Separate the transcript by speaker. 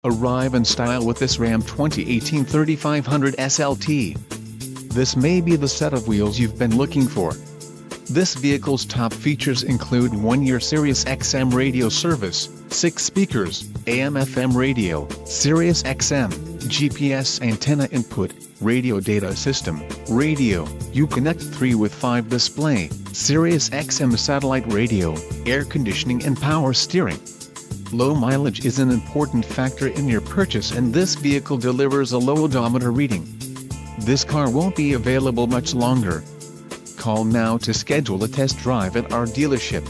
Speaker 1: Arrive in style with this Ram 2018 3500 SLT. This may be the set of wheels you've been looking for. This vehicle's top features include 1-year Sirius XM radio service, 6 speakers, AM/FM radio, Sirius XM, GPS antenna input, radio data system, radio, Uconnect 3 with 5 display, Sirius XM satellite radio, air conditioning and power steering. Low mileage is an important factor in your purchase, and this vehicle delivers a low odometer reading. This car won't be available much longer. Call now to schedule a test drive at our dealership.